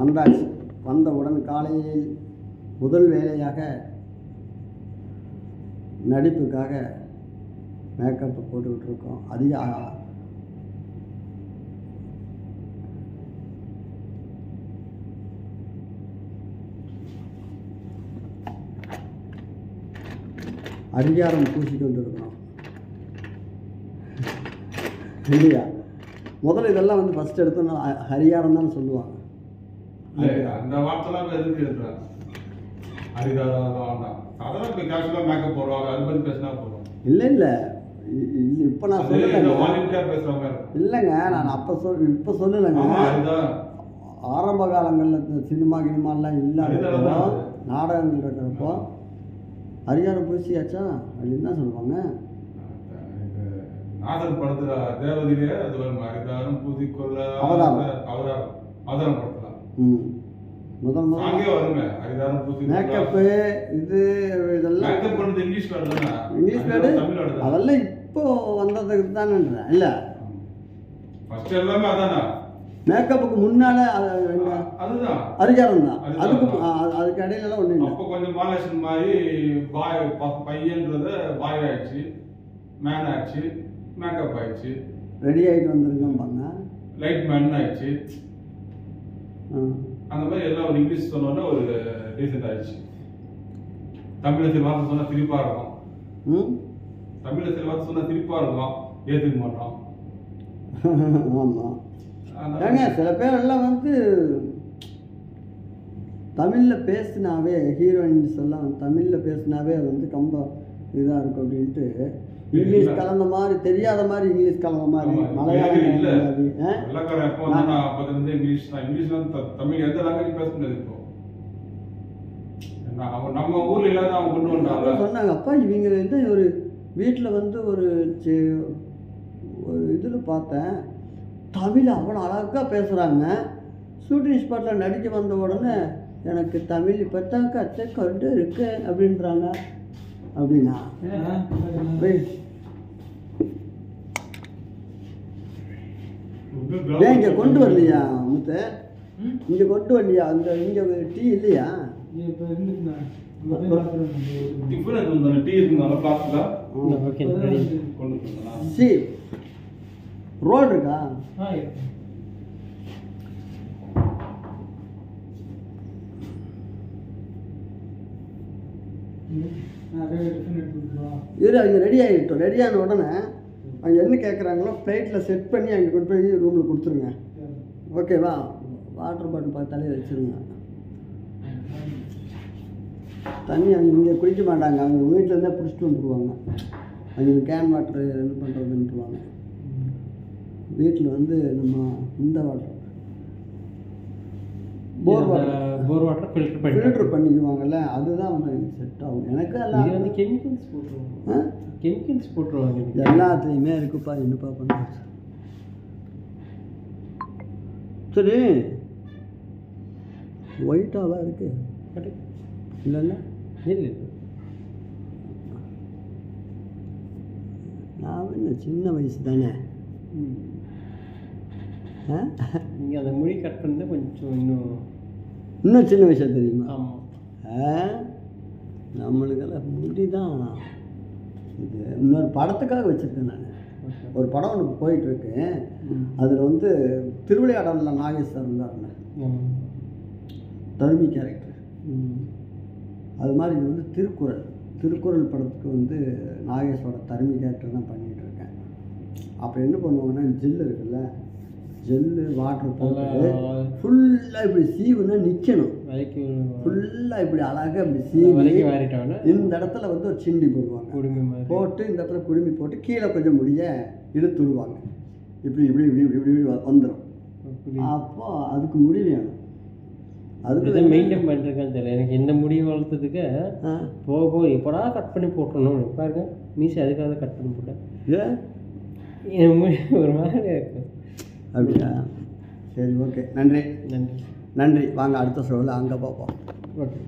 வந்தாச்சு. வந்தவுடன் காலையில் முதல் வேலையாக நடிப்புக்காக மேக்கப் போட்டுக்கிட்டு இருக்கோம். அதிக அதிகாரம் பூசிக்கொண்டு இருக்கிறோம் இல்லையா? முதல்ல இதெல்லாம் வந்து ஃபஸ்ட் எடுத்தோன்னா ஹரியாரம் தான் சொல்லுவாங்க. அந்த வார்த்தைலாம் எதுக்கு இல்லை இல்லை இப்போ நான் சொல்லலைங்க. இல்லைங்க, நான் இப்போ சொல்லலைங்க. ஆரம்ப காலங்களில் சினிமா கினிமாலாம் இல்லாதப்போ நாடகங்கள் இருக்கிறப்போ ஹரியாரம் பூசியாச்சா அப்படின்னு தான் சொல்லுவாங்க. நாதன் படத்துல தேவதிலே அது ஒரு ஹரிதாரம் பூசிக்கொள்ள அவதாரம் படத்துல முதல் வருங்க ஹரிதாரம் பூசி மேக்கப்பு இது இதெல்லாம் மேக்கப் பண்ணது இங்கிலீஷ் வேர்டு தானே. இங்கிலீஷ் வேர்டு அதெல்லாம் இப்போ வந்ததுக்கு தானேன்றேன். இல்லை ஃபர்ஸ்ட் எல்லாமே அதானா? மேக்கப்புக்கு முன்னால அதுதான் ஹரியாரம் தான். அதுக்கு இடையில ஒண்ணு இல்லை. அப்போ கொஞ்சம் மாலேஷன் மாதிரி பாய் பையன்றது பாய் ஆயிடுச்சு, மேன் ஆயிடுச்சு, மேக்கப் ஆயிடுச்சு, ரெடி ஆகிட்டு வந்துருக்கோம்பாங்க, லைட் மேன் ஆயிடுச்சு. அந்த மாதிரி எல்லாம் ஒரு இங்கிலீஷ் சொன்னோன்னா ஒரு டீசென்ட் ஆயிடுச்சு. தமிழில் சில வார்த்தை சொன்னால் சிரிப்பா இருக்கும். தமிழில் சில வார்த்தை சொன்னால் சிரிப்பா இருக்கும், ஏற்றுக்க மாட்டோம். ஆமாம் ஏங்க, சில பேர் எல்லாம் வந்து தமிழில் பேசினாவே ஹீரோயின்ஸ் எல்லாம் தமிழில் பேசினாவே வந்து ரொம்ப இதாக இருக்கும் அப்படின்ட்டு இங்கிலீஷ் கலந்த மாதிரி தெரியாத மாதிரி இங்கிலீஷ் கலந்த மாதிரி மலையாளம் தமிழ் எந்த லாங்குவேஜ் பேச முடியாது. இப்போ நம்ம ஊர்ல இல்லாத அவங்க கொண்டு வந்தாங்க. சொன்னாங்க அப்பா இவங்க வந்து ஒரு வீட்டில் வந்து ஒரு இதில் பார்த்தேன், தமிழ் அவ்வளோ அழகாக பேசுகிறாங்க. ஷூட்டிங் ஸ்பாட்டில் நடிக்க வந்த உடனே எனக்கு தமிழ் இப்போ தான் கற்றுக்கொண்டு இருக்கு அப்படின்றாங்க. அப்படின்னா இங்கே கொண்டு வரலையா முத்து? இங்கே கொண்டு வரலையா? அந்த இங்கே டீ இல்லையா? சி ரோல் இருக்கா? இரு, அவங்க ரெடி ஆகிட்டோம். ரெடியான உடனே அவங்க என்ன கேட்குறாங்களோ ஃப்ளைட்டில் செட் பண்ணி அங்கே கொண்டு போய் ரூமில் கொடுத்துருங்க. ஓகேவா? வாட்டர் பாட்டில் பார்த்தாலே வச்சுருங்க. தண்ணி அவங்க இங்கே குடிக்க மாட்டாங்க, அவங்க வீட்டிலேருந்தே பிடிச்சிட்டு வந்துடுவாங்க. அவங்க கேன் வாட்டர் என்ன பண்ணுறதுன்ட்டுருவாங்க. வீட்டில் வந்து நம்ம இந்த வாட்டர் போர் வாட்டர் ஃபில்டர் பண்ணிக்குவாங்கல்ல, அதுதான் வந்து செட் ஆகும். எனக்கு எல்லாம் வந்து கெமிக்கல்ஸ் போட்டுருவாங்க. எல்லாத்துலேயுமே இருக்குப்பா, என்னப்பா பண்ணுறது? சரி, ஒயிட்டாவா இருக்கு இல்லைல்ல? இல்லை, நான் என்ன சின்ன வயசு தானே. நீங்கள் அந்த முடி கட் பண்ணி கொஞ்சம் இன்னும் சின்ன வயசாக தெரியுமா? ஆமாம், நம்மளுக்கெல்லாம் முடி தான். இது இன்னொரு படத்துக்காக வச்சுருக்கேன் நான். ஒரு படம் ஒன்று போயிட்டுருக்கு. அதில் வந்து திருவிளையாடலில் நாகேஷ் சார் இருந்தாருங்க, தருமி கேரக்டர். அது மாதிரி இது வந்து திருக்குறள் படத்துக்கு வந்து நாகேஷோட தருமி கேரக்டர் தான் பண்ணிகிட்டு இருக்கேன். அப்போ என்ன பண்ணுவாங்கன்னா, ஜெல்லு இருக்குல்ல, ஜெல்லு வாட்டர் போட்டு ஃபுல்லாக இப்படி சீவுன்னா நிற்கணும். ஃபுல்லாக இப்படி அழகாக இப்படி சீவி இந்த இடத்துல வந்து ஒரு சிண்டி போடுவாங்க. போட்டு இந்த இடத்துல குடுமி போட்டு கீழே கொஞ்சம் முடிய இழுத்து விடுவாங்க. இப்படி இப்படி இப்படி இப்படி இப்படி வந்துடும். அப்போ அதுக்கு முடி வேணும். அதுக்கு மெயின்டைன் பண்ணிருக்கேன்னு தெரியல. எனக்கு இந்த முடி வளர்த்ததுக்கு போக எப்படா கட் பண்ணி போட்டணும் பாருங்க. மீசி அதுக்காக கட் பண்ணி போட்டேன். என் முடி ஒரு மாதிரி இருக்கு. அப்படியா? சரி, ஓகே, நன்றி நன்றி நன்றி. வாங்க அடுத்த ஷோவில் அங்கே பார்ப்போம். ஓகே.